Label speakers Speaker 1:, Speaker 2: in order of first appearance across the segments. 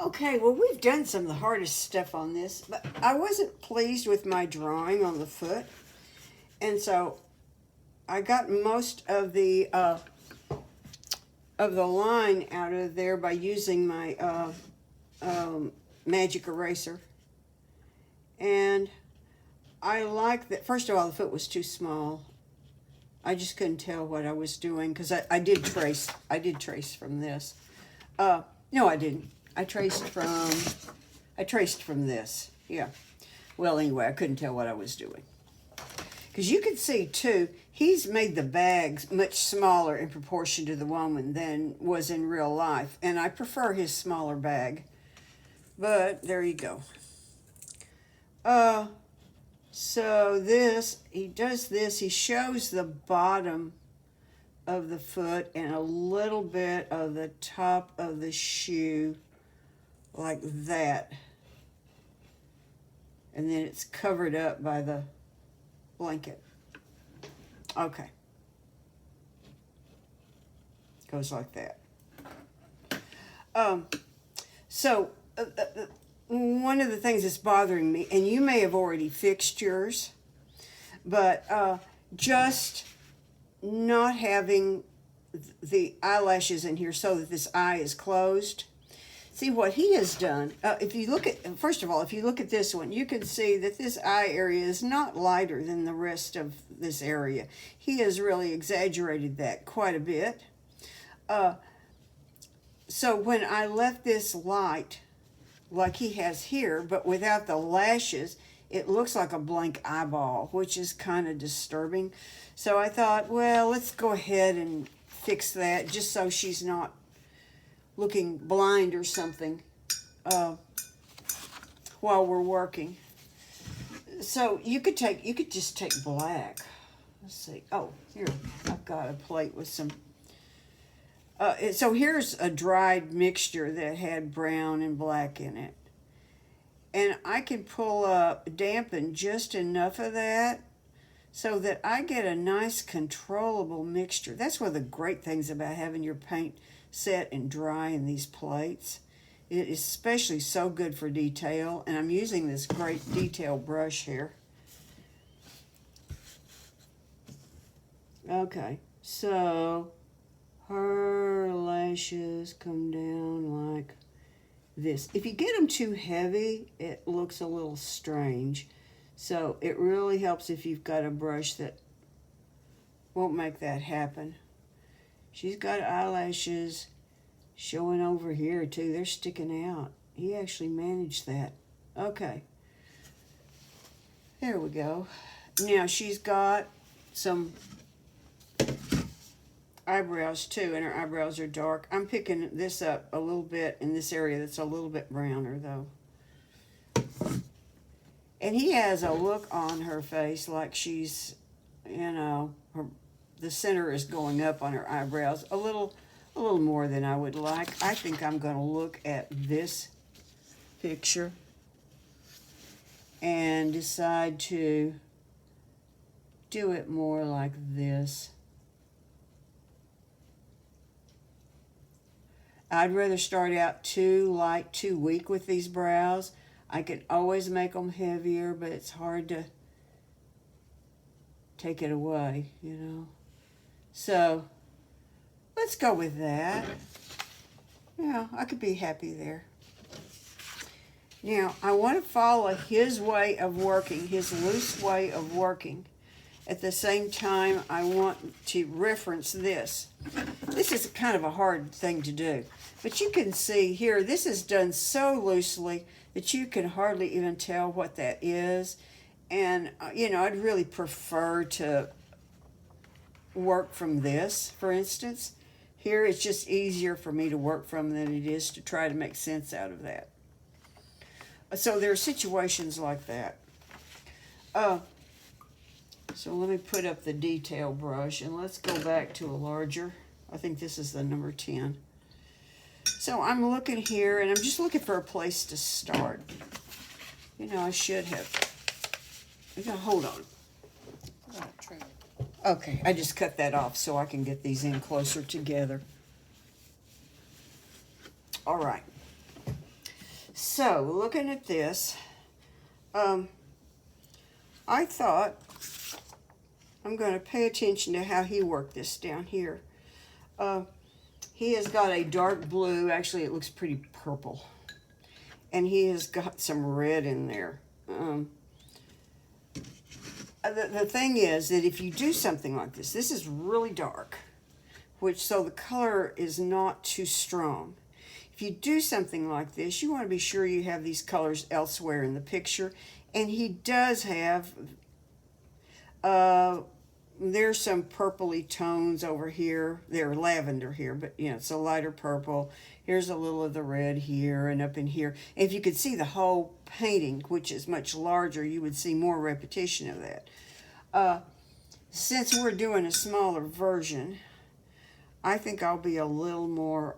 Speaker 1: Okay, well, we've done some of the hardest stuff on this, but I wasn't pleased with my drawing on the foot, and so I got most of the line out of there by using my magic eraser. And I like that. First of all, the foot was too small. I just couldn't tell what I was doing because I did trace. I did trace from this. No, I didn't. I traced from this. Yeah. Well, anyway, I couldn't tell what I was doing. Because you can see, too, he's made the bags much smaller in proportion to the woman than was in real life. And I prefer his smaller bag. But there you go. So this, he does this. He shows the bottom of the foot and a little bit of the top of the shoe like that. And then it's covered up by the blanket. Okay. Goes like that. So one of the things that's bothering me, and you may have already fixed yours, but just not having the eyelashes in here so that this eye is closed. See what he has done. If you look at, first of all, if you look at this one, you can see that this eye area is not lighter than the rest of this area. He has really exaggerated that quite a bit. So when I left this light, like he has here, but without the lashes, it looks like a blank eyeball, which is kind of disturbing. So I thought, well, let's go ahead and fix that just so she's not looking blind or something while we're working. So you could just take black. Let's see. Oh, here, I've got a plate with some. So here's a dried mixture that had brown and black in it. And I can pull up, dampen just enough of that so that I get a nice controllable mixture. That's one of the great things about having your paint set and dry in these plates. It is especially so good for detail, and I'm using this great detail brush here. Okay, so her lashes come down like this. If you get them too heavy, it looks a little strange. So it really helps if you've got a brush that won't make that happen. She's got eyelashes showing over here too. They're sticking out. He actually managed that. Okay. There we go. Now she's got some eyebrows too, and her eyebrows are dark. I'm picking this up a little bit in this area that's a little bit browner though. And he has a look on her face like she's, you know, the center is going up on her eyebrows a little more than I would like. I think I'm going to look at this picture and decide to do it more like this. I'd rather start out too light, too weak with these brows. I can always make them heavier, but it's hard to take it away, you know. So let's go with that. Yeah, I could be happy there. Now, I want to follow his way of working, his loose way of working. At the same time, I want to reference this. This is kind of a hard thing to do. But you can see here, this is done so loosely that you can hardly even tell what that is. And, you know, I'd really prefer to work from this, for instance. Here, it's just easier for me to work from than it is to try to make sense out of that. So there are situations like that. So let me put up the detail brush, and let's go back to a larger. I think this is the number 10. So I'm looking here, and I'm just looking for a place to start. You know, I should have. Hold on. Okay, I just cut that off so I can get these in closer together. All right. So, looking at this, I thought I'm going to pay attention to how he worked this down here. He has got a dark blue. Actually, it looks pretty purple. And he has got some red in there. The thing is that if you do something like this, this is really dark, so the color is not too strong. If you do something like this, you want to be sure you have these colors elsewhere in the picture. And he does have, there's some purpley tones over here. They're lavender here, but you know, it's a lighter purple. Here's a little of the red here and up in here. If you could see the whole painting, which is much larger, you would see more repetition of that. Since we're doing a smaller version, I think I'll be a little more,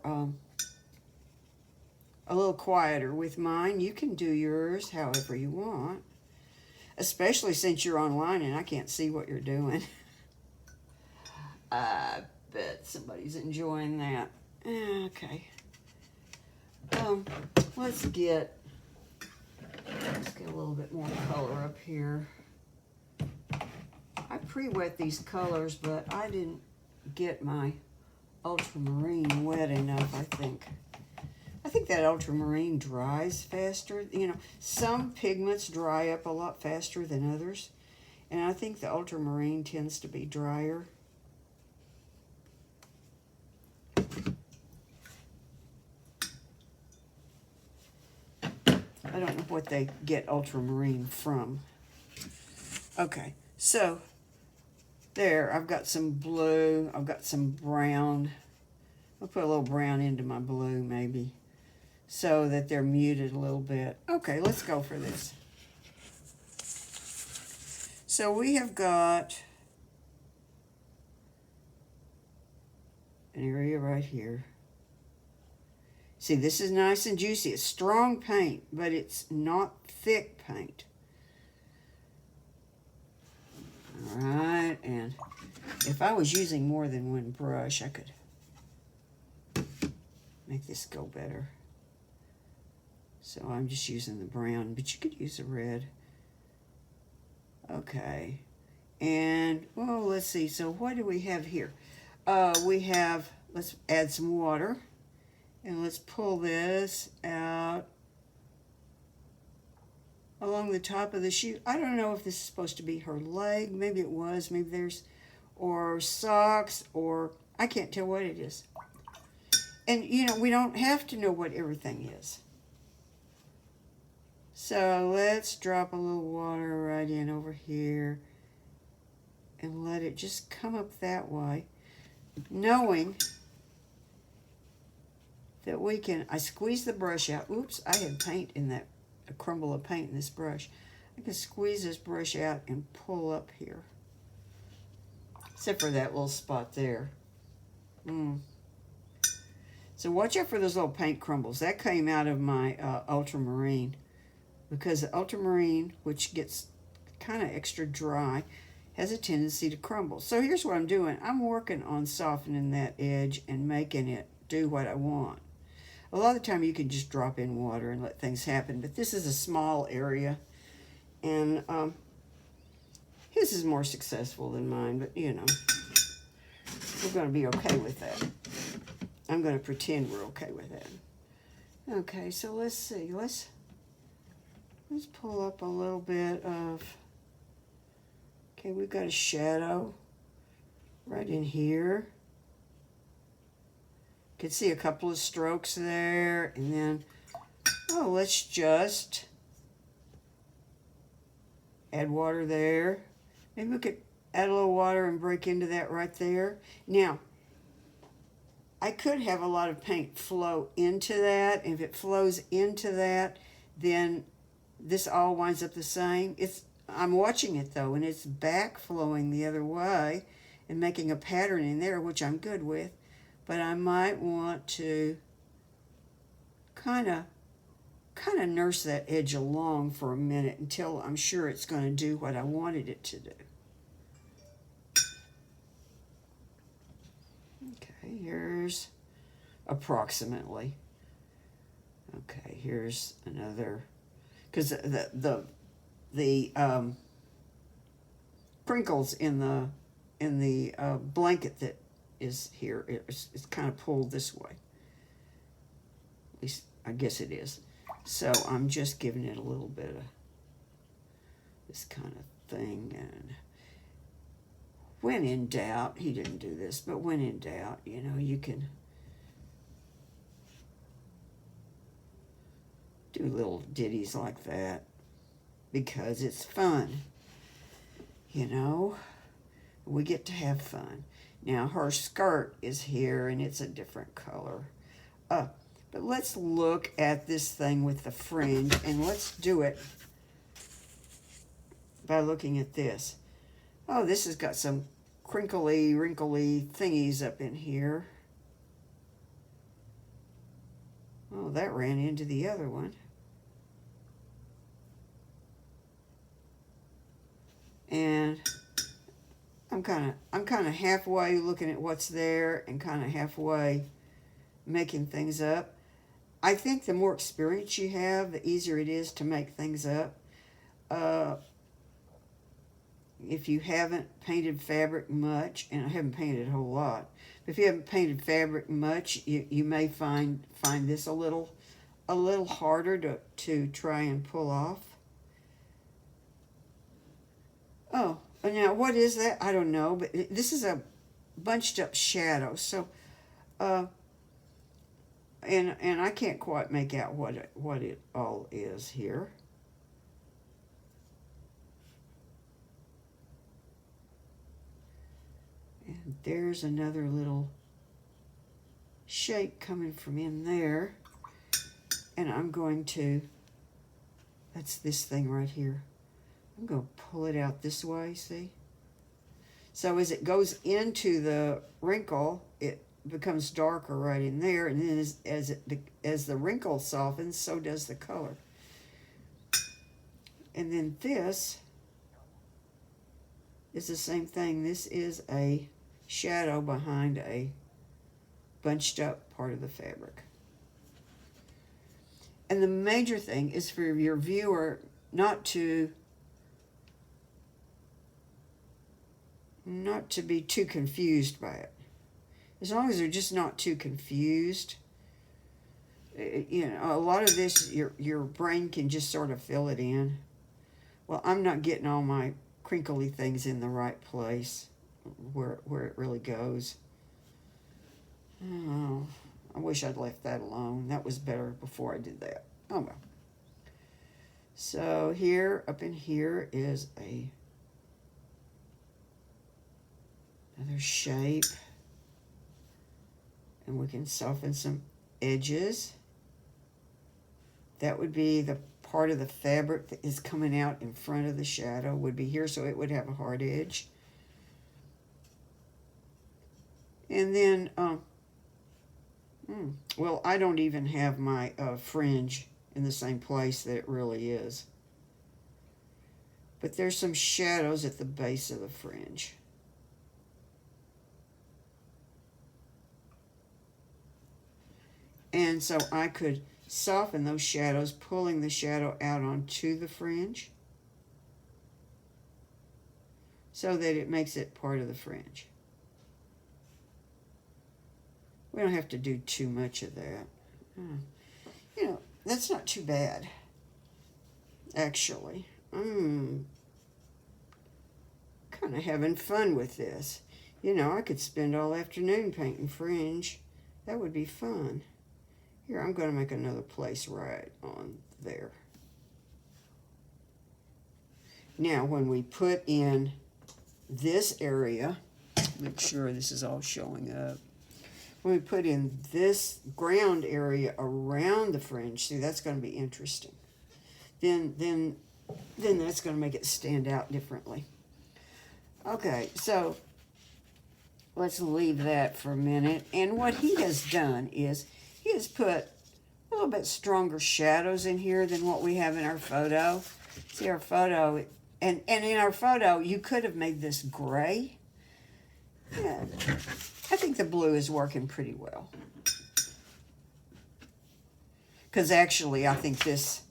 Speaker 1: a little quieter with mine. You can do yours however you want, especially since you're online and I can't see what you're doing. I bet somebody's enjoying that. Okay. Let's get a little bit more color up here. I pre-wet these colors, but I didn't get my ultramarine wet enough, I think. I think that ultramarine dries faster. You know, some pigments dry up a lot faster than others, and I think the ultramarine tends to be drier. I don't know what they get ultramarine from. Okay, so there, I've got some blue, I've got some brown. I'll put a little brown into my blue maybe, so that they're muted a little bit. Okay, let's go for this. So we have got an area right here. See, this is nice and juicy. It's strong paint, but it's not thick paint. All right, and if I was using more than one brush, I could make this go better. So I'm just using the brown, but you could use a red. Okay, and, well, let's see. So what do we have here? Let's add some water. And let's pull this out along the top of the shoe. I don't know if this is supposed to be her leg. Maybe it was. Maybe there's, or socks, or I can't tell what it is. And, you know, we don't have to know what everything is. So let's drop a little water right in over here and let it just come up that way, knowing that we can, I squeeze the brush out. Oops, I had paint in that, a crumble of paint in this brush. I can squeeze this brush out and pull up here. Except for that little spot there. So watch out for those little paint crumbles. That came out of my ultramarine. Because the ultramarine, which gets kind of extra dry, has a tendency to crumble. So here's what I'm doing. I'm working on softening that edge and making it do what I want. A lot of the time you can just drop in water and let things happen, but this is a small area, and his is more successful than mine, but you know, we're going to be okay with that. I'm going to pretend we're okay with that. Okay, so let's see. Let's pull up a little bit of, okay, we've got a shadow right in here. Could see a couple of strokes there, and then, oh, let's just add water there. Maybe we could add a little water and break into that right there. Now, I could have a lot of paint flow into that. If it flows into that, then this all winds up the same. I'm watching it though, and it's back flowing the other way and making a pattern in there, which I'm good with. But I might want to kind of nurse that edge along for a minute until I'm sure it's going to do what I wanted it to do. Okay, here's approximately. Okay, here's another, because the crinkles in the blanket that is here, it's kind of pulled this way. At least I guess it is. So I'm just giving it a little bit of this kind of thing. And when in doubt, he didn't do this, but when in doubt, you know, you can do little ditties like that because it's fun. You know, we get to have fun. Now her skirt is here and it's a different color. But let's look at this thing with the fringe, and let's do it by looking at this. Oh, this has got some crinkly, wrinkly thingies up in here. Oh, that ran into the other one. And I'm kind of halfway looking at what's there and kind of halfway making things up. I think the more experience you have, the easier it is to make things up. If you haven't painted fabric much, and I haven't painted a whole lot, but if you haven't painted fabric much, you may find this a little harder to try and pull off. Oh, now what is that? I don't know, but this is a bunched up shadow. So, and I can't quite make out what it all is here. And there's another little shape coming from in there. And I'm going to, that's this thing right here. I'm going to pull it out this way, see? So as it goes into the wrinkle, it becomes darker right in there, and then as the wrinkle softens, so does the color. And then this is the same thing. This is a shadow behind a bunched up part of the fabric. And the major thing is for your viewer not to be too confused by it. As long as they're just not too confused, you know, a lot of this, your brain can just sort of fill it in. Well, I'm not getting all my crinkly things in the right place where it really goes. Oh, I wish I'd left that alone. That was better before I did that. Oh well. So here, up in here is another shape. And we can soften some edges. That would be the part of the fabric that is coming out in front of the shadow would be here, so it would have a hard edge. And then, well, I don't even have my fringe in the same place that it really is. But there's some shadows at the base of the fringe. And so I could soften those shadows, pulling the shadow out onto the fringe so that it makes it part of the fringe. We don't have to do too much of that. You know, that's not too bad, actually. I'm kind of having fun with this. You know, I could spend all afternoon painting fringe. That would be fun. Here, I'm going to make another place right on there. Now, when we put in this area, make sure this is all showing up. When we put in this ground area around the fringe, see, that's going to be interesting. Then that's going to make it stand out differently. Okay, so let's leave that for a minute. And what he has done is he has put a little bit stronger shadows in here than what we have in our photo. See our photo, and in our photo, you could have made this gray. Yeah, I think the blue is working pretty well. Because actually, I think this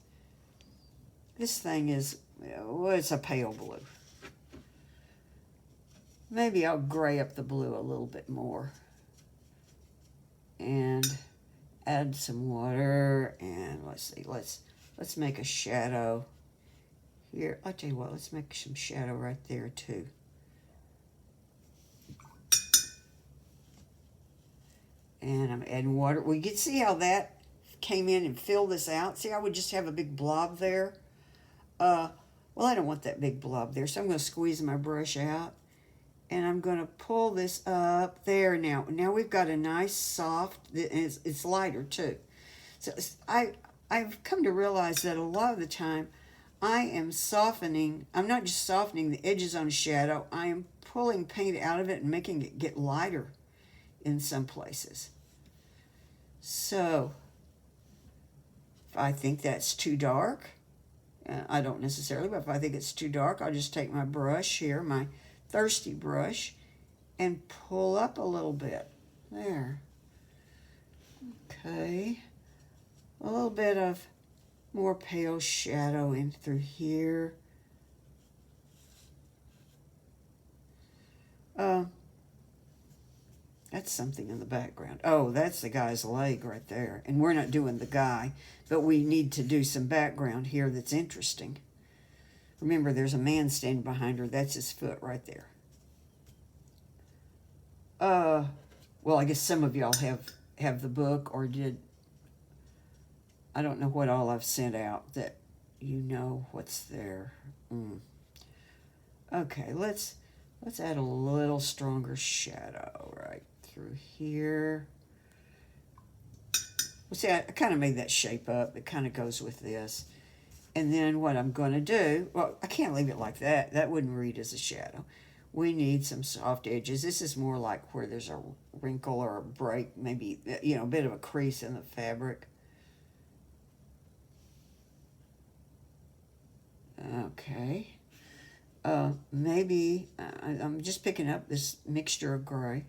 Speaker 1: thing is, well, it's a pale blue. Maybe I'll gray up the blue a little bit more. And add some water, and let's see, let's make a shadow here. I'll tell you what, let's make some shadow right there too. And I'm adding water. Well, you can see how that came in and filled this out. See, I would just have a big blob there. Well, I don't want that big blob there, so I'm going to squeeze my brush out. And I'm going to pull this up there now. Now we've got a nice soft, it's lighter too. So I've come to realize that a lot of the time I am softening, I'm not just softening the edges on a shadow, I am pulling paint out of it and making it get lighter in some places. So, if I think that's too dark, I don't necessarily, but if I think it's too dark, I'll just take my brush here, my thirsty brush, and pull up a little bit. There. Okay. A little bit of more pale shadow in through here. That's something in the background. Oh, that's the guy's leg right there. And we're not doing the guy, but we need to do some background here that's interesting. Remember, there's a man standing behind her. That's his foot right there. Well, I guess some of y'all have the book or did. I don't know what all I've sent out that you know what's there. Okay, let's add a little stronger shadow right through here. Well, see, I kind of made that shape up. It kind of goes with this. And then what I'm going to do, well, I can't leave it like that. That wouldn't read as a shadow. We need some soft edges. This is more like where there's a wrinkle or a break, maybe, you know, a bit of a crease in the fabric. Okay. Maybe I'm just picking up this mixture of gray.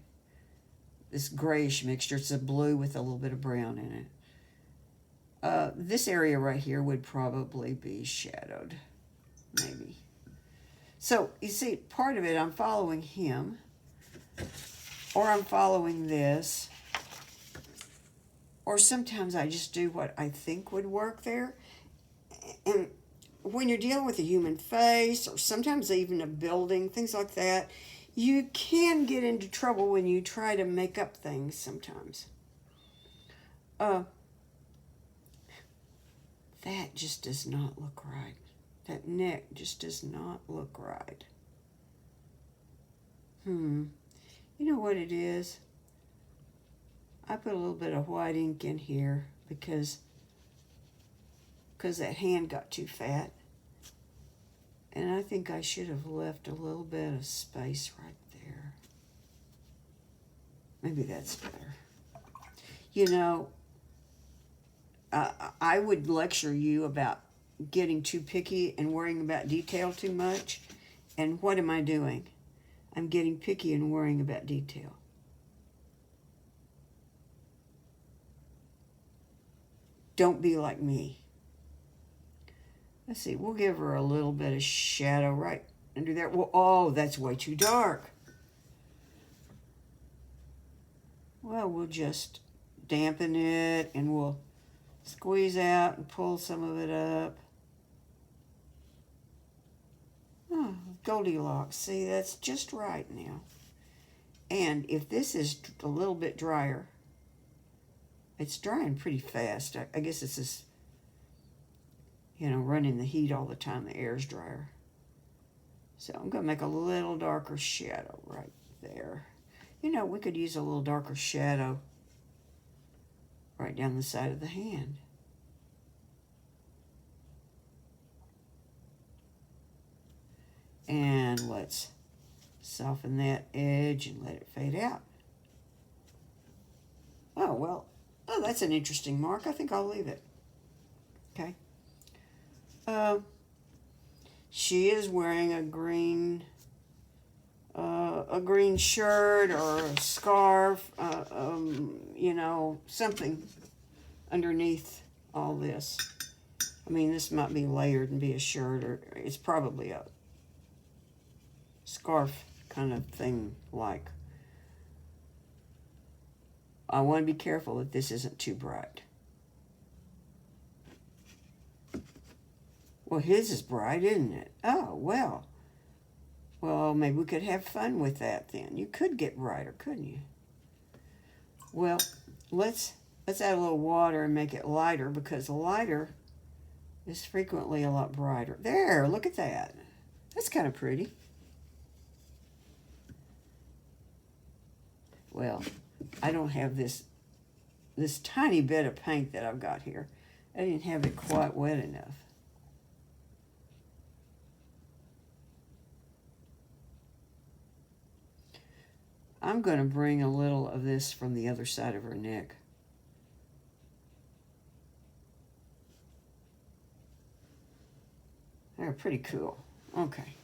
Speaker 1: This grayish mixture. It's a blue with a little bit of brown in it. This area right here would probably be shadowed, maybe. So, you see, part of it, I'm following him, or I'm following this, or sometimes I just do what I think would work there. And when you're dealing with a human face, or sometimes even a building, things like that, you can get into trouble when you try to make up things sometimes. That just does not look right. That neck just does not look right. You know what it is? I put a little bit of white ink in here because that hand got too fat. And I think I should have left a little bit of space right there. Maybe that's better. You know, I would lecture you about getting too picky and worrying about detail too much. And what am I doing? I'm getting picky and worrying about detail. Don't be like me. Let's see, we'll give her a little bit of shadow right under there. Well, oh, that's way too dark. Well, we'll just dampen it and we'll squeeze out and pull some of it up. Oh, Goldilocks. See, that's just right now. And if this is a little bit drier, it's drying pretty fast. I guess this is, you know, running the heat all the time. The air's drier. So I'm going to make a little darker shadow right there. You know, we could use a little darker shadow right down the side of the hand. And let's soften that edge and let it fade out. Oh, well, oh, that's an interesting mark. I think I'll leave it. Okay. She is wearing a green shirt or a scarf, you know, something underneath all this. I mean, this might be layered and be a shirt, or it's probably a scarf kind of thing. Like, I want to be careful that this isn't too bright. Well, his is bright, isn't it? Oh, well. Well, maybe we could have fun with that then. You could get brighter, couldn't you? Well, let's add a little water and make it lighter, because lighter is frequently a lot brighter. There, look at that. That's kind of pretty. Well, I don't have this tiny bit of paint that I've got here. I didn't have it quite wet enough. I'm going to bring a little of this from the other side of her neck. They're pretty cool. Okay.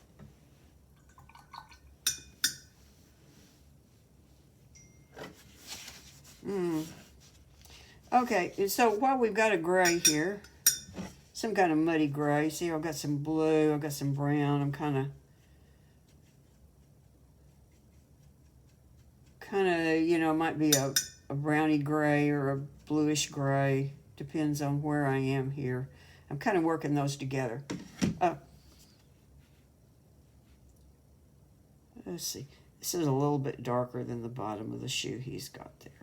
Speaker 1: Okay, so while we've got a gray here, some kind of muddy gray. See, I've got some blue, I've got some brown. I'm kind of, you know, might be a browny gray or a bluish gray. Depends on where I am here. I'm kind of working those together. Let's see. This is a little bit darker than the bottom of the shoe he's got there.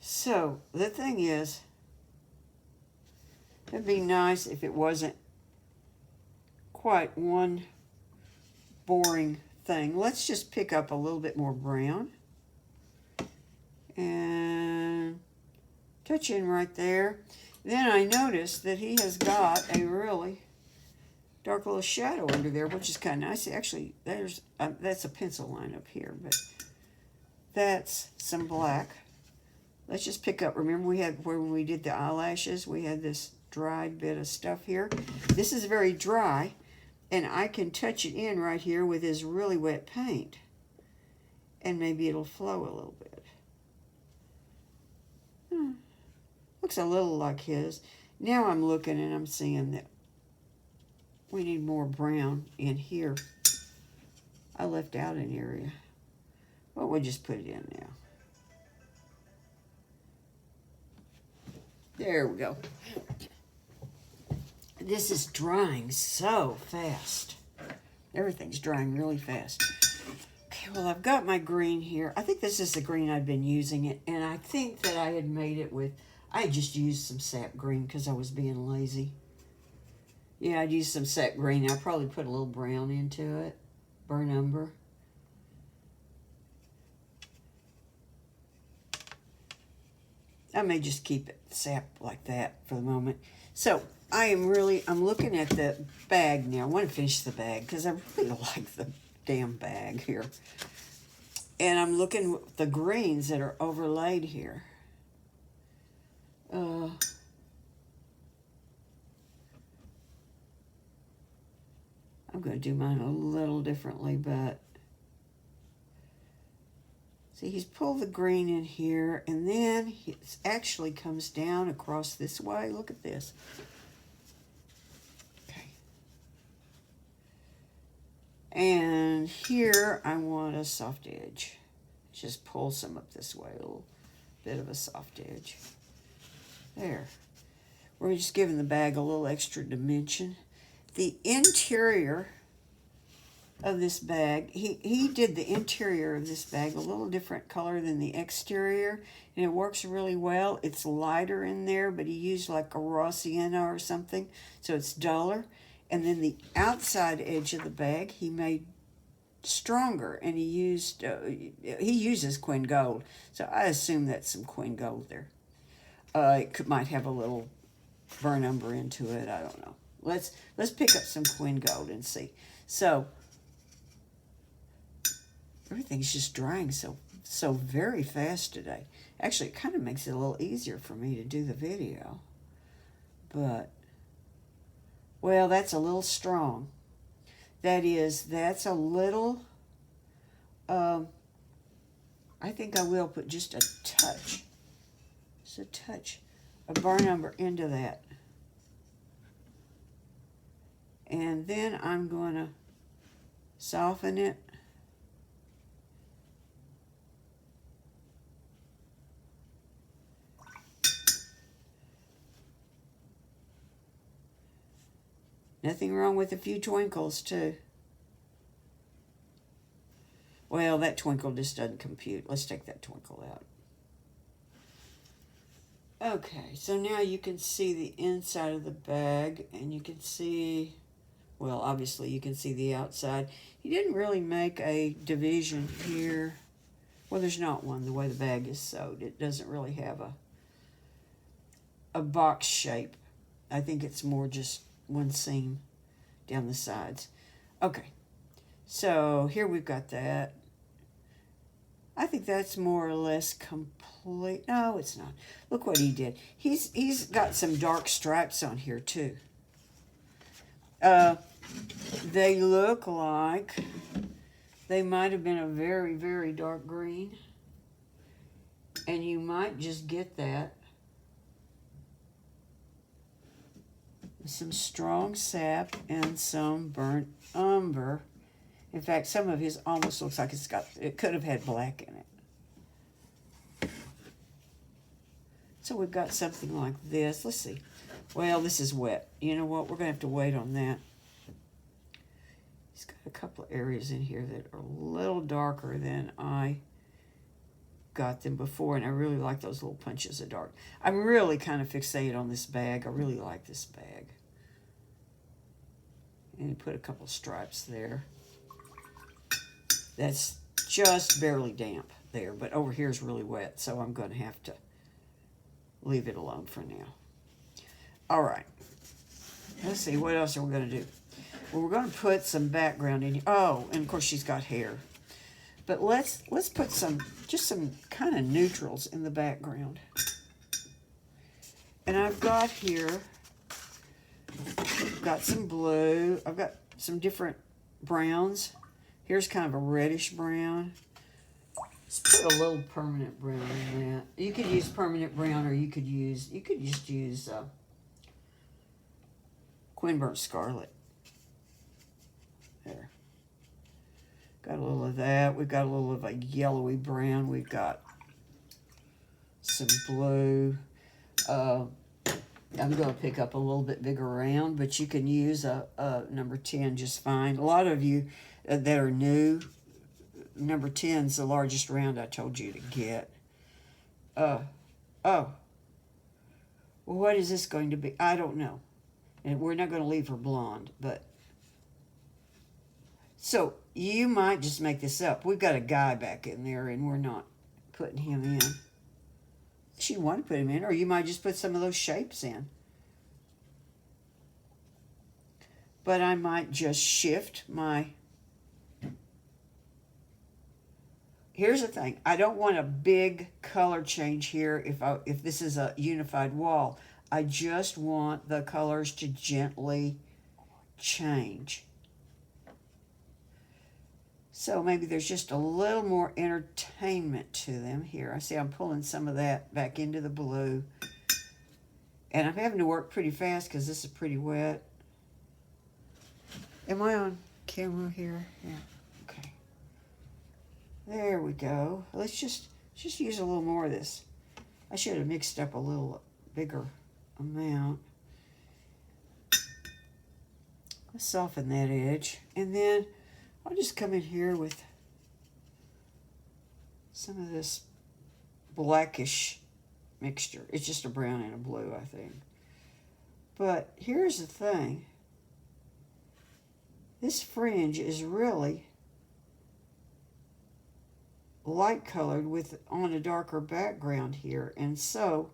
Speaker 1: So, the thing is, it'd be nice if it wasn't quite one boring thing. Let's just pick up a little bit more brown and touch in right there. Then I noticed that he has got a really dark little shadow under there, which is kind of nice. Actually, that's a pencil line up here, but that's some black. Let's just pick up. Remember, we had, when we did the eyelashes, we had this dried bit of stuff here. This is very dry, and I can touch it in right here with this really wet paint, and maybe it'll flow a little bit. Looks a little like his. Now I'm looking and I'm seeing that we need more brown in here. I left out an area. Well, we'll just put it in now. There we go. This is drying so fast. Everything's drying really fast. Okay, well, I've got my green here. I think this is the green I've been using it, and I think that I had made it with, I just used some sap green because I was being lazy. Yeah, I'd used some sap green. I probably put a little brown into it. Burnt umber. I may just keep it sap like that for the moment. So I'm looking at the bag now. I want to finish the bag because I really like the damn bag here. And I'm looking at the greens that are overlaid here. I'm going to do mine a little differently, but see, he's pulled the green in here, and then it actually comes down across this way. Look at this. Okay. And here I want a soft edge. Just pull some up this way, a little bit of a soft edge. There. We're just giving the bag a little extra dimension. The interior of this bag, he did the interior of this bag a little different color than the exterior, and it works really well. It's lighter in there, but he used like a raw sienna or something, so it's duller. And then the outside edge of the bag he made stronger, and he uses Quinn Gold, so I assume that's some Quinn Gold there. Might have a little burnt umber into it. I don't know. Let's pick up some Quinn Gold and see. So everything's just drying so very fast today. Actually, it kind of makes it a little easier for me to do the video. But Well, that's a little strong. That's a little, um, I think I will put just a touch of burnt umber into that. And then I'm going to soften it. Nothing wrong with a few twinkles, too. Well, that twinkle just doesn't compute. Let's take that twinkle out. Okay, so now you can see the inside of the bag, and you can see, well, obviously you can see the outside. He didn't really make a division here. Well, there's not one, the way the bag is sewed. It doesn't really have a box shape. I think it's more just one seam down the sides. Okay, so here we've got that. I think that's more or less complete. No, it's not. Look what he did. He's got some dark stripes on here too. They look like they might have been a very, very dark green. And you might just get that. Some strong sap and some burnt umber. In fact, some of his almost looks like it could have had black in it. So we've got something like this. Let's see. Well, this is wet. You know what? We're going to have to wait on that. He's got a couple of areas in here that are a little darker than I got them before, and I really like those little punches of dark. I'm really kind of fixated on this bag. I really like this bag. And put a couple of stripes there. That's just barely damp there, but over here is really wet, so I'm going to have to leave it alone for now. All right. Let's see, what else are we going to do? Well, we're going to put some background in here. Oh, and of course she's got hair. But let's put just some kind of neutrals in the background. And I've got here, got some blue. I've got some different browns. Here's kind of a reddish brown. Let's put a little permanent brown in that. You could use permanent brown, or you could just use Quin Burnt Scarlet. There. Got a little of that. We've got a little of a yellowy brown. We've got some blue. I'm going to pick up a little bit bigger round, but you can use a number 10 just fine. A lot of you that are new, number 10 is the largest round I told you to get. Oh. Well, what is this going to be? I don't know. And we're not going to leave her blonde, but... So, you might just make this up. We've got a guy back in there, and we're not putting him in. She want to put him in, or you might just put some of those shapes in. But I might just shift my... Here's the thing. I don't want a big color change here if this is a unified wall. I just want the colors to gently change. So maybe there's just a little more entertainment to them here. I see I'm pulling some of that back into the blue. And I'm having to work pretty fast because this is pretty wet. Am I on camera here? Yeah, okay. There we go. Let's just use a little more of this. I should have mixed up a little bigger amount. Let's soften that edge. And then I'll just come in here with some of this blackish mixture. It's just a brown and a blue, I think. But here's the thing. This fringe is really light colored on a darker background here. And so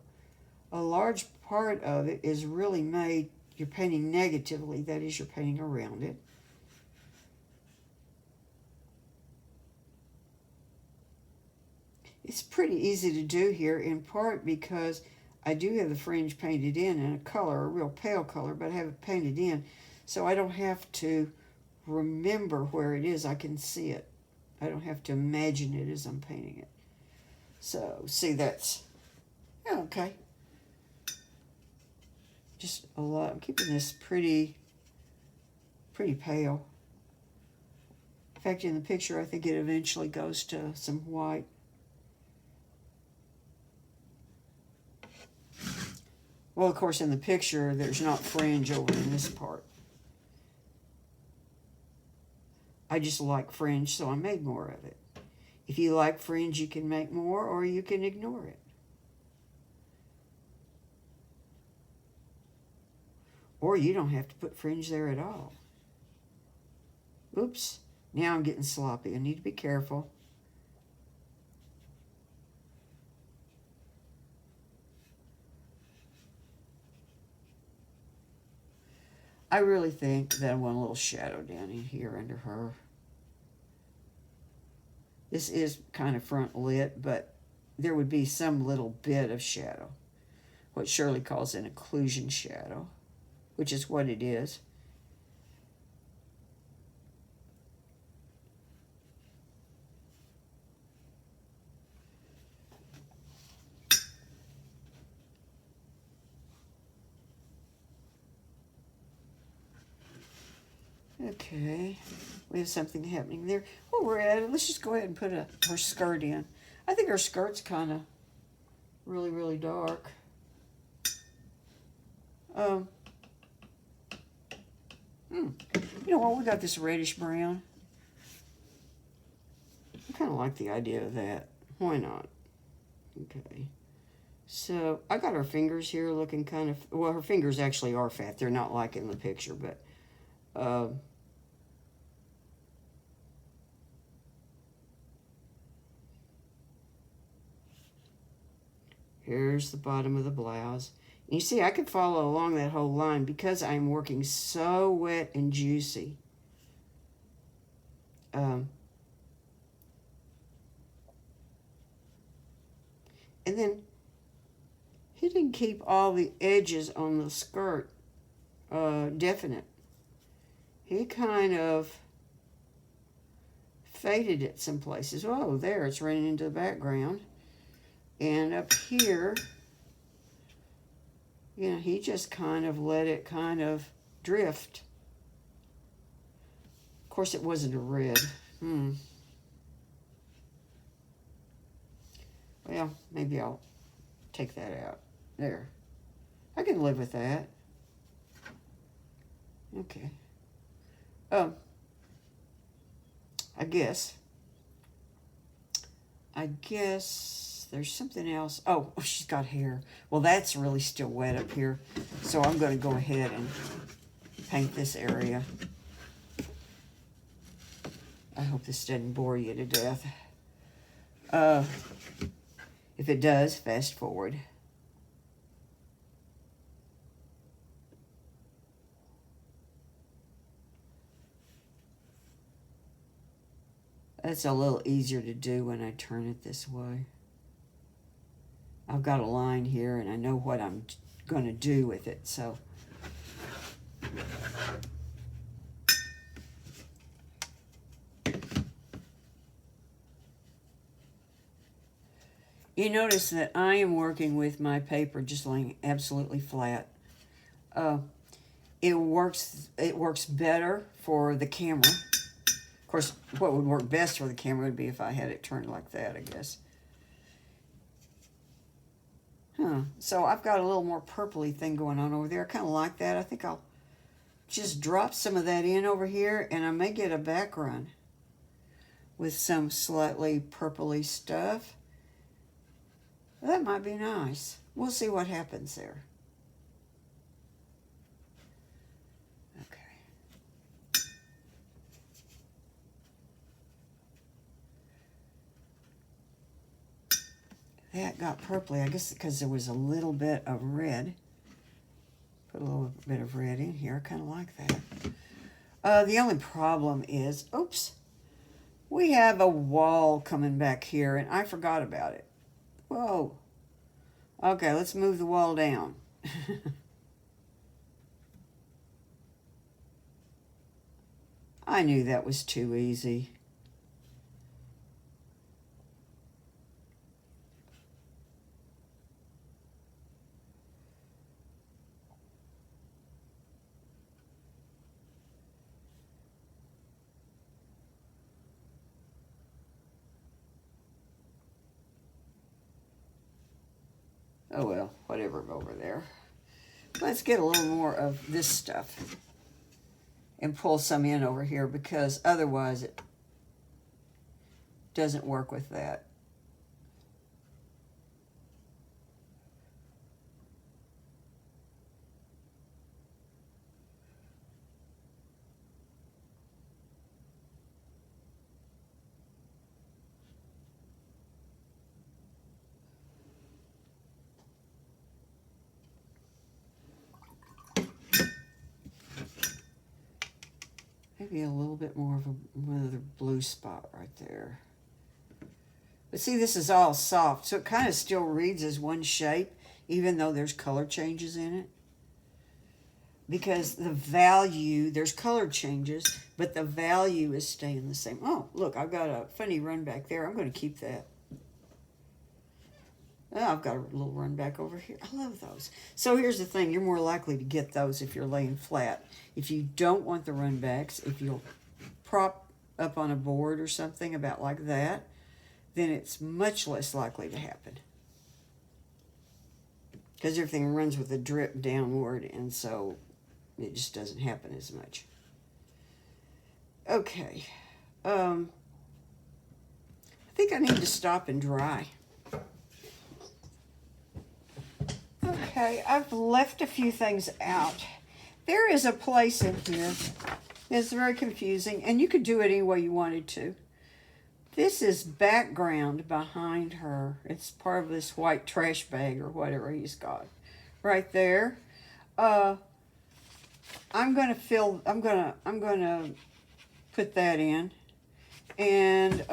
Speaker 1: a large part of it is really made, you're painting negatively. That is, you're painting around it. It's pretty easy to do here, in part because I do have the fringe painted in a color, a real pale color, but I have it painted in, so I don't have to remember where it is. I can see it. I don't have to imagine it as I'm painting it. So, see, that's, yeah, okay. Just a lot. I'm keeping this pretty pale. In fact, in the picture, I think it eventually goes to some white. Well, of course, in the picture, there's not fringe over in this part. I just like fringe, so I made more of it. If you like fringe, you can make more, or you can ignore it. Or you don't have to put fringe there at all. Oops, now I'm getting sloppy. I need to be careful. I really think that I want a little shadow down in here under her. This is kind of front lit, but there would be some little bit of shadow. What Shirley calls an occlusion shadow, which is what it is. Okay, we have something happening there. While we're at it, let's just go ahead and put her skirt in. I think her skirt's kind of really dark. You know what, we got this reddish brown. I kind of like the idea of that. Why not? Okay. So, I got her fingers here looking kind of, well, her fingers actually are fat. They're not like in the picture, but here's the bottom of the blouse. You see, I could follow along that whole line because I'm working so wet and juicy. And then he didn't keep all the edges on the skirt definite. He kind of faded it some places. Oh, there, it's running into the background. And up here, you know, he just kind of let it kind of drift. Of course, it wasn't a red. Well, maybe I'll take that out. There. I can live with that. Okay. I guess there's something else. Oh, she's got hair. Well, that's really still wet up here. So I'm going to go ahead and paint this area. I hope this doesn't bore you to death. If it does, fast forward. That's a little easier to do when I turn it this way. I've got a line here and I know what I'm going to do with it, so. You notice that I am working with my paper just laying absolutely flat. It works better for the camera. Of course, what would work best for the camera would be if I had it turned like that, I guess. So I've got a little more purpley thing going on over there. I kind of like that. I think I'll just drop some of that in over here, and I may get a background with some slightly purpley stuff. That might be nice. We'll see what happens there. Okay. That got purpley, I guess because there was a little bit of red. Put a little bit of red in here. I kind of like that. The only problem is, oops, we have a wall coming back here, and I forgot about it. Whoa. Okay, let's move the wall down. I knew that was too easy. Oh well, whatever over there. Let's get a little more of this stuff and pull some in over here, because otherwise it doesn't work with that. Maybe a little bit more of another blue spot right there. But see, this is all soft, so it kind of still reads as one shape, even though there's color changes in it. Because the value, there's color changes, but the value is staying the same. Oh, look, I've got a funny run back there. I'm going to keep that. Oh, I've got a little run back over here. I love those. So here's the thing. You're more likely to get those if you're laying flat. If you don't want the run backs, if you'll prop up on a board or something about like that, then it's much less likely to happen. Because everything runs with a drip downward, and so it just doesn't happen as much. Okay. I think I need to stop and dry. Okay, I've left a few things out. There is a place in here that's very confusing, and you could do it any way you wanted to. This is background behind her. It's part of this white trash bag or whatever he's got right there. I'm gonna put that in, and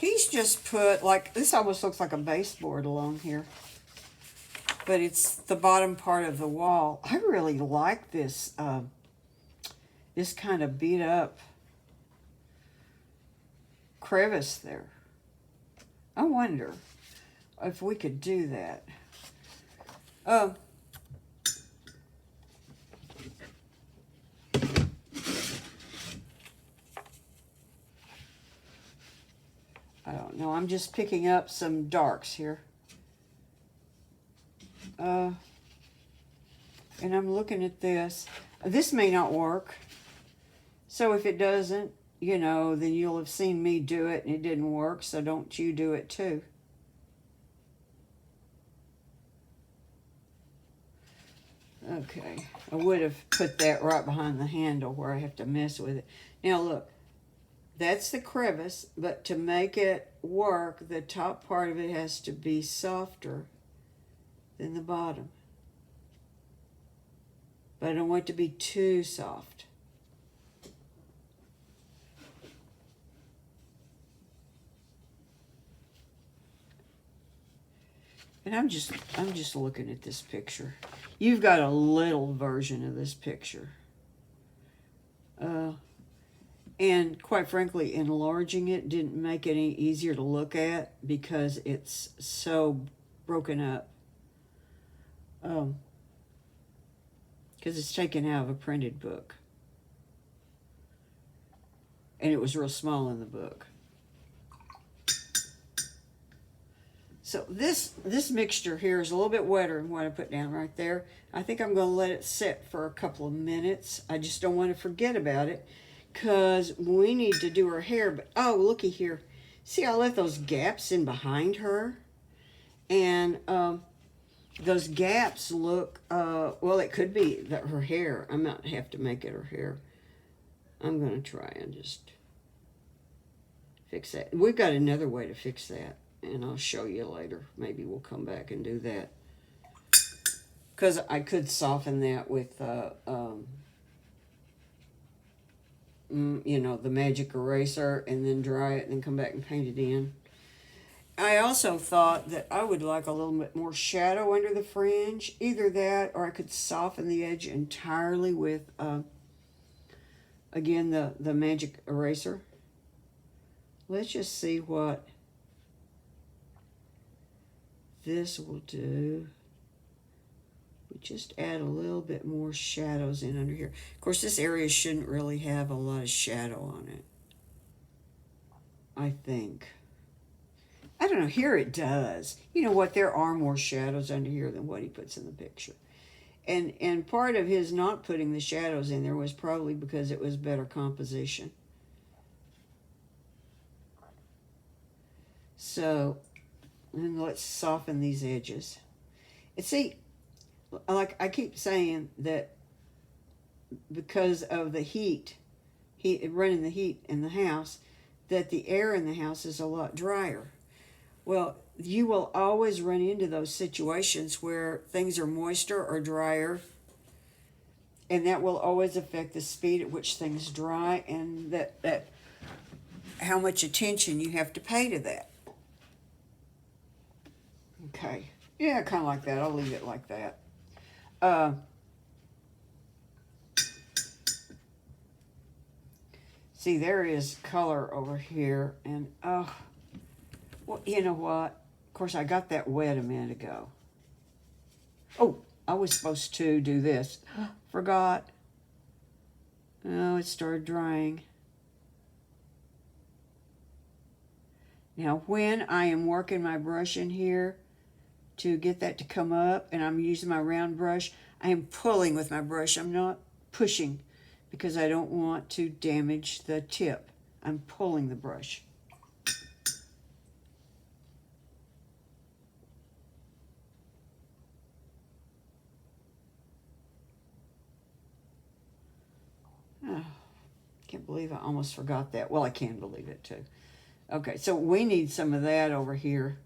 Speaker 1: he's just put, like, this almost looks like a baseboard along here, but it's the bottom part of the wall. I really like this this kind of beat up crevice there. I wonder if we could do that. I don't know. I'm just picking up some darks here. And I'm looking at this. This may not work. So if it doesn't, you know, then you'll have seen me do it and it didn't work. So don't you do it too. Okay. I would have put that right behind the handle where I have to mess with it. Now look. That's the crevice, but to make it work, the top part of it has to be softer than the bottom. But I don't want it to be too soft. And I'm just looking at this picture. You've got a little version of this picture. And quite frankly, enlarging it didn't make it any easier to look at because it's so broken up. Because it's taken out of a printed book. And it was real small in the book. So this mixture here is a little bit wetter than what I put down right there. I think I'm going to let it sit for a couple of minutes. I just don't want to forget about it, because we need to do her hair. But oh, looky here. See, I left those gaps in behind her. And those gaps look, well, it could be that her hair. I might have to make it her hair. I'm going to try and just fix that. We've got another way to fix that, and I'll show you later. Maybe we'll come back and do that. Because I could soften that with, you know, the magic eraser, and then dry it, and then come back and paint it in. I also thought that I would like a little bit more shadow under the fringe. Either that, or I could soften the edge entirely with, again, the magic eraser. Let's just see what this will do. We just add a little bit more shadows in under here. Of course, this area shouldn't really have a lot of shadow on it, I think. I don't know, here it does. You know what, there are more shadows under here than what he puts in the picture. And part of his not putting the shadows in there was probably because it was better composition. So, and let's soften these edges. And see, like I keep saying that because of the heat running the heat in the house, that the air in the house is a lot drier. Well, you will always run into those situations where things are moister or drier, and that will always affect the speed at which things dry, and that how much attention you have to pay to that. Okay, yeah, kind of like that. I'll leave it like that. See, there is color over here, and well, you know what? Of course, I got that wet a minute ago. Oh, I was supposed to do this. Forgot. Oh, it started drying. Now, when I am working my brush in here to get that to come up, and I'm using my round brush, I am pulling with my brush. I'm not pushing because I don't want to damage the tip. I'm pulling the brush. Oh, can't believe I almost forgot that. Well, I can believe it too. Okay, so we need some of that over here.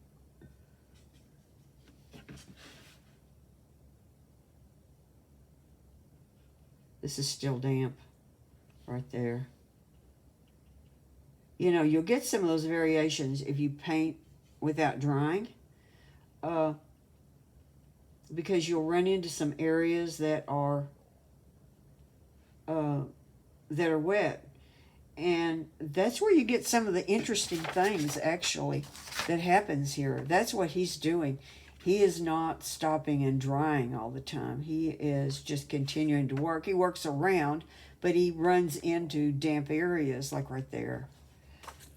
Speaker 1: This is still damp right there. You know, you'll get some of those variations if you paint without drying, because you'll run into some areas that are wet. And that's where you get some of the interesting things, actually, that happens here. That's what he's doing. He is not stopping and drying all the time. He is just continuing to work. He works around, but he runs into damp areas, like right there,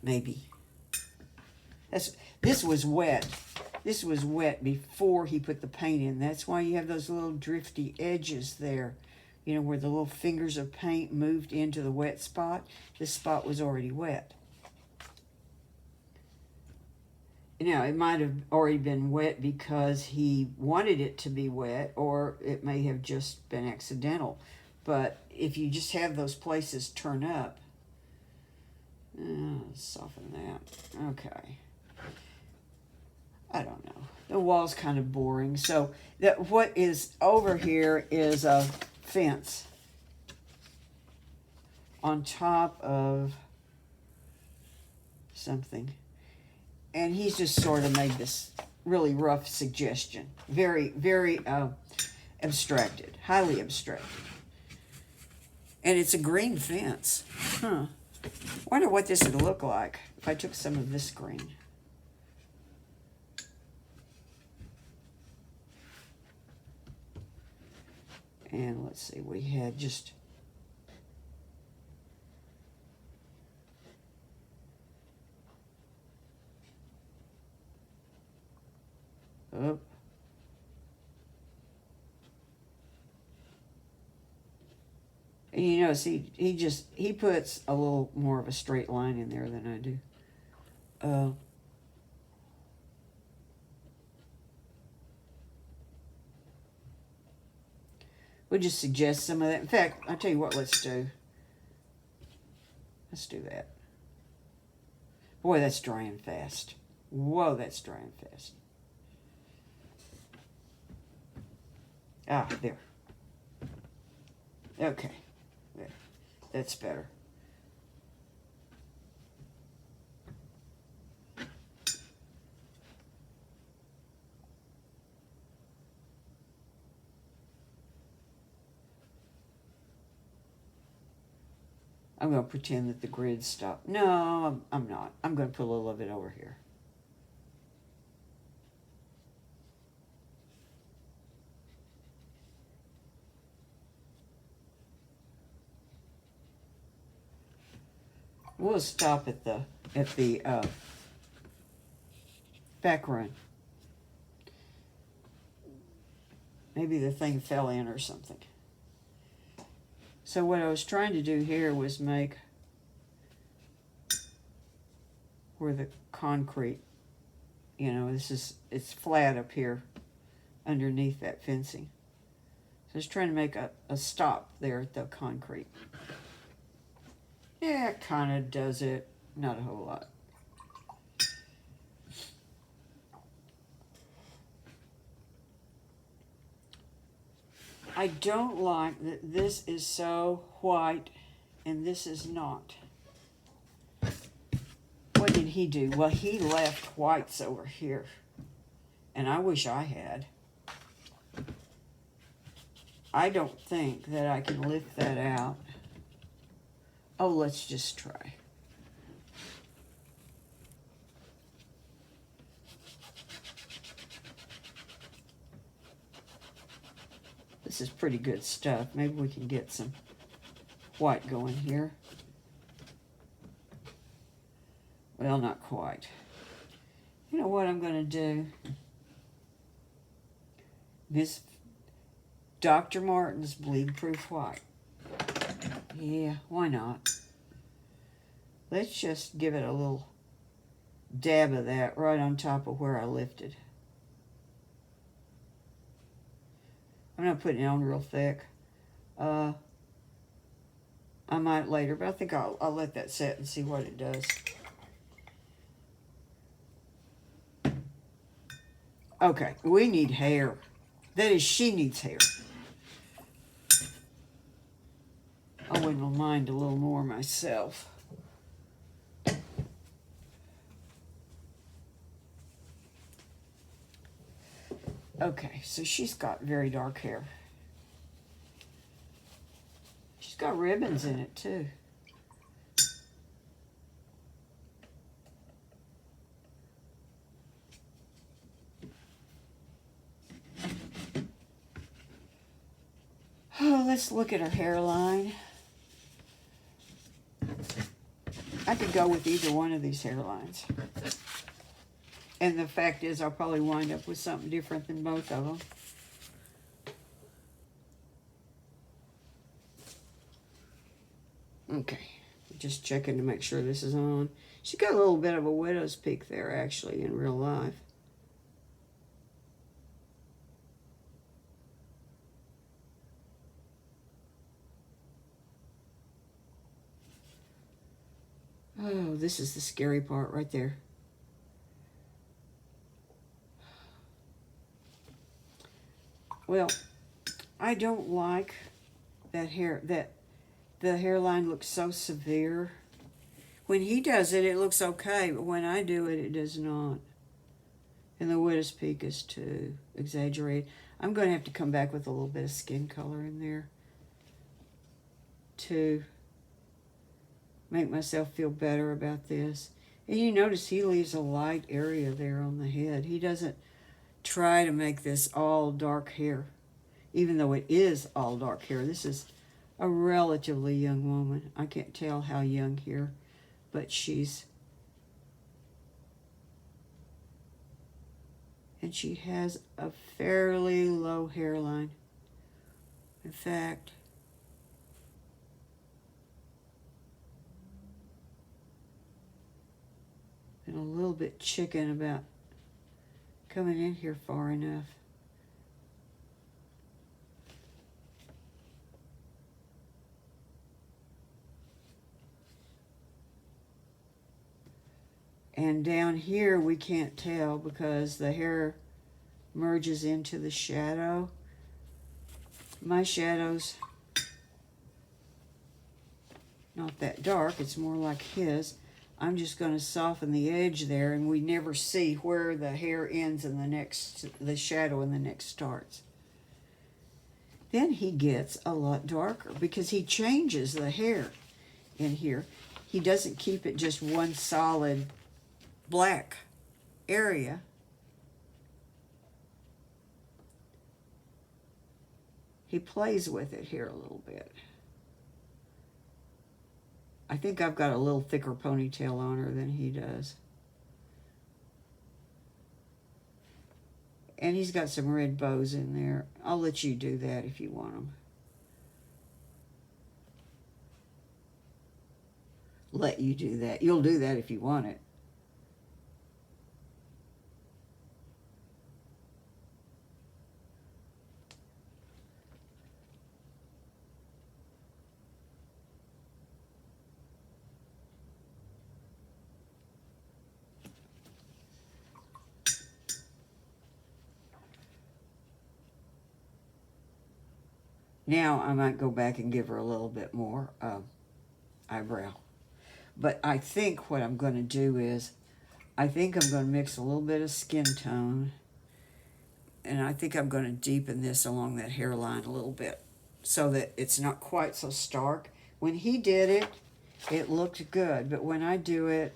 Speaker 1: maybe. This was wet. This was wet before he put the paint in. That's why you have those little drifty edges there. You know, where the little fingers of paint moved into the wet spot. This spot was already wet. Now, it might have already been wet because he wanted it to be wet, or it may have just been accidental. But if you just have those places turn up, soften that. Okay. I don't know. The wall's kind of boring. So what is over here is a fence on top of something, and he's just sort of made this really rough suggestion, very abstracted, highly abstracted, and it's a green fence. Wonder what this would look like if I took some of this green. And let's see, we had just and you notice he puts a little more of a straight line in there than I do. We'll just suggest some of that. In fact, I'll tell you what, let's do. Let's do that. Boy, that's drying fast. Whoa, that's drying fast. Ah, there. Okay. There. That's better. I'm going to pretend that the grid stopped. No, I'm not. I'm going to put a little of it over here. We'll stop at the back run. Maybe the thing fell in or something. So what I was trying to do here was make where the concrete, you know, it's flat up here underneath that fencing. So I was trying to make a stop there at the concrete. Yeah, it kind of does it. Not a whole lot. I don't like that this is so white and this is not. What did he do? Well, he left whites over here. And I wish I had. I don't think that I can lift that out. Oh, let's just try. This is pretty good stuff. Maybe we can get some white going here. Well, not quite. You know what I'm going to do? Miss Dr. Martin's Bleed Proof White. Yeah, why not? Let's just give it a little dab of that right on top of where I lifted. I'm not putting it on real thick. I might later, but I think I'll let that set and see what it does. Okay, we need hair. That is, she needs hair. I wouldn't mind a little more myself. Okay, so she's got very dark hair. She's got ribbons in it too. Oh, let's look at her hairline. I could go with either one of these hairlines. And the fact is, I'll probably wind up with something different than both of them. Okay, just checking to make sure this is on. She's got a little bit of a widow's peak there, actually, in real life. Oh, this is the scary part right there. Well, I don't like that hair, that the hairline looks so severe. When he does it, it looks okay, but when I do it, it does not. And the widow's peak is too exaggerated. I'm going to have to come back with a little bit of skin color in there to make myself feel better about this. And you notice he leaves a light area there on the head. He doesn't try to make this all dark hair, even though it is all dark hair. This is a relatively young woman. I can't tell how young here, but she's... And she has a fairly low hairline. In fact, been a little bit chicken about coming in here far enough. And down here we can't tell because the hair merges into the shadow. My shadow's not that dark, it's more like his. I'm just going to soften the edge there, and we never see where the hair ends and the shadow in the next starts. Then he gets a lot darker because he changes the hair. in here. He doesn't keep it just one solid black area. He plays with it here a little bit. I think I've got a little thicker ponytail on her than he does. And he's got some red bows in there. I'll let you do that if you want them. Let you do that. You'll do that if you want it. Now I might go back and give her a little bit more eyebrow. But I think what I'm going to do is, I think I'm going to mix a little bit of skin tone. And I think I'm going to deepen this along that hairline a little bit, so that it's not quite so stark. When he did it, it looked good. But when I do it,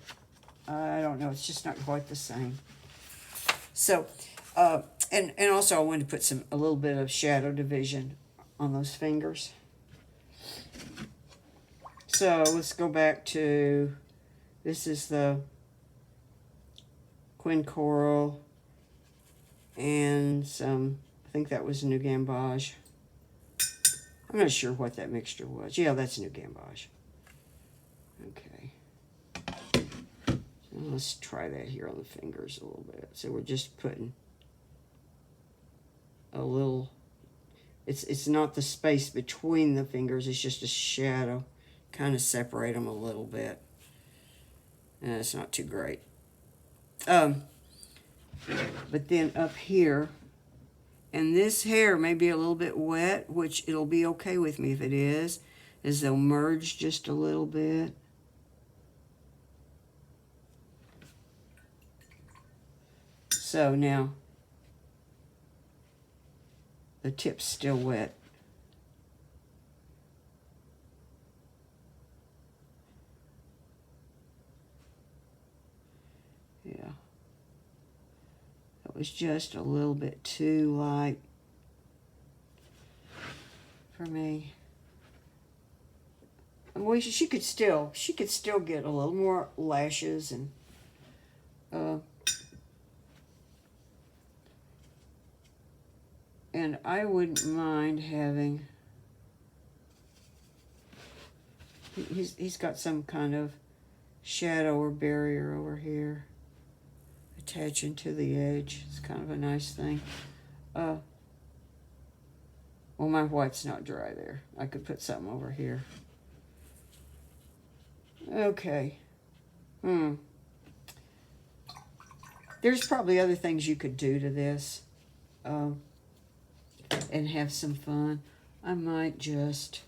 Speaker 1: I don't know, it's just not quite the same. So, and also I wanted to put a little bit of shadow division on those fingers. So let's go back to, this is the Quin Coral and some, I think that was New Gamboge. I'm not sure what that mixture was. Yeah, that's New Gamboge. Okay. So let's try that here on the fingers a little bit. So we're just putting a little, it's not the space between the fingers, it's just a shadow. Kind of separate them a little bit. And it's not too great. But then up here, and this hair may be a little bit wet, which it'll be okay with me if it is they'll merge just a little bit. So now, the tip's still wet. Yeah. That was just a little bit too light for me. Well, she could still get a little more lashes and I wouldn't mind having, he's got some kind of shadow or barrier over here attaching to the edge. It's kind of a nice thing. Well, my white's not dry there. I could put something over here. Okay. There's probably other things you could do to this and have some fun. I might just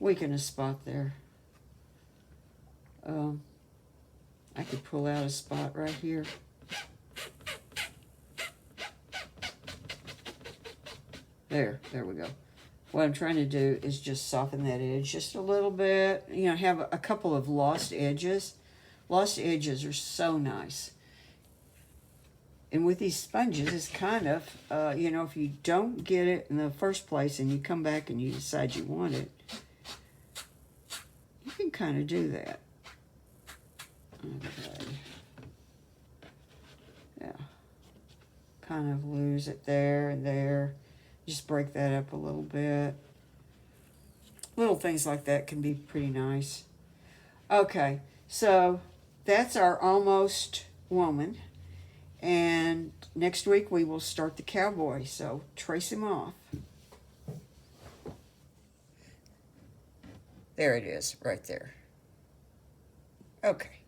Speaker 1: weaken a spot there. I could pull out a spot right here. There we go. What I'm trying to do is just soften that edge just a little bit. You know, have a couple of lost edges. Lost edges are so nice. And with these sponges, it's kind of, you know, if you don't get it in the first place and you come back and you decide you want it, you can kind of do that. Okay. Yeah. Kind of lose it there and there. Just break that up a little bit. Little things like that can be pretty nice. Okay, so that's our almost woman. And next week we will start the cowboy, so trace him off. There it is, right there. Okay.